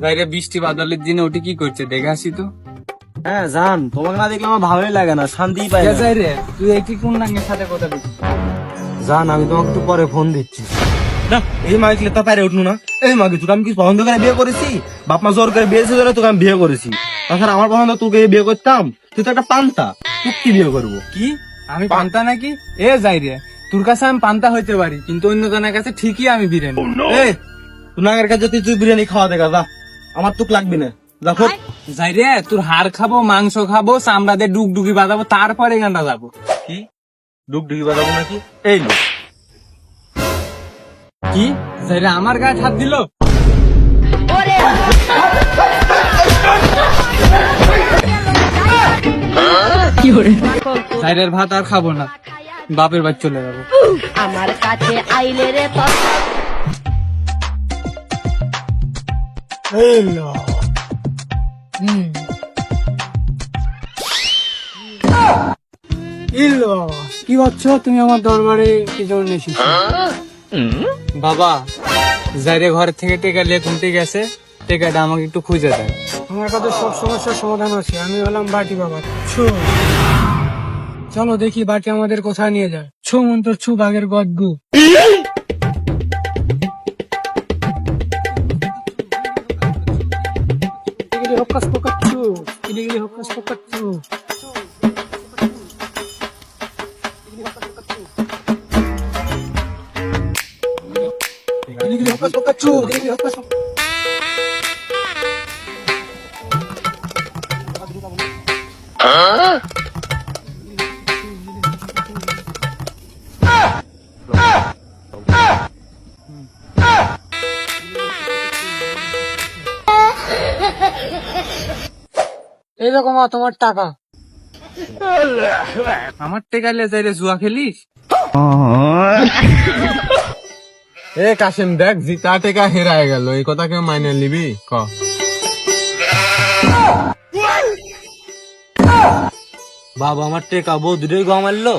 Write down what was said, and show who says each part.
Speaker 1: বাইরে বৃষ্টি বাদলের দিনে ওটি কি করছে দেখে আসি তো।
Speaker 2: হ্যাঁ জান, তোমাকে না দেখলে আমার ভালোই লাগে না, শান্তিই পাই না।
Speaker 1: যাই রে, তুই এটি কোন নাঙ্গের সাথে কথা বলছিস?
Speaker 2: জান, আমি তোমাকে একটু পরে ফোন দিচ্ছি। না, এই মাইকলে তো পারে উঠনু না। এই মাকে তোকে আমি কি পছন্দ করে বিয়ে করেছি? বাপ মা জোর করে বিয়ে ছিল, তোকে আমি বিয়ে করেছি। তাছাড়া আমার পছন্দ তোকে বিয়ে করতাম, তুই তো একটা পান্তা, তুই কি বিয়ে করবো?
Speaker 1: কি আমি পান্তা নাকি? এ যাই রে, তোর কাছে আমি পান্তা হইতে পারি, কিন্তু অন্য জনের কাছে ঠিকই আমি বিরিয়ানি।
Speaker 2: এই তুই নাগের কাছে তুই বিরিয়ানি খাওয়া দেখা যা, আমার তুক লাগবে না। দেখো
Speaker 1: যাই রে, তোর হাড় খাবো, মাংস খাবো, চামড়া দিয়ে ডুগডুগি বাজাবো, তারপরে গানটা যাবো।
Speaker 2: কি ডুগডুগি বাজাবো নাকি? এই লো।
Speaker 1: কি যাই রে, আমার গায়ে হাত দিল? যাইরের ভাত আর খাবো না, বাপের বাড়ি চলে যাবো।
Speaker 3: আমার কাছে আইলে রে তোর
Speaker 1: কি ভাবছো তুমি আমার দরবারে কি জন্য এসেছো? বাবা, যাইরে ঘরের থেকে টেকা নিয়ে ঘুমতে গেছে, টেকাটা আমাকে একটু খুঁজে দেয়।
Speaker 4: আমার কাছে সব সমস্যার সমাধান আছে। আমি হলাম বাটি বাবা। ছু, চলো দেখি বাটি আমাদের কোথায় নিয়ে যায়। ছু মন্ত্র ছু বাঘের গদগু। কিলিকিলি হকাস পকাস ছু, কিলিকিলি হকাস পকাস ছু। কিলিকিলি হকাস পকাস ছু, কিলিকিলি হকাস পকাস। এই দেখো মা, তোমার টাকা।
Speaker 1: আমার টেকা নিয়ে যাইরে জুয়া খেলিস? এ কাশিম দেখ, জিতা টেকা হেরায় গেল, এই কথা কেউ মাইনে নিবি? ক
Speaker 2: বাবা, আমার টেকা বউ দুটোই গো মারলো।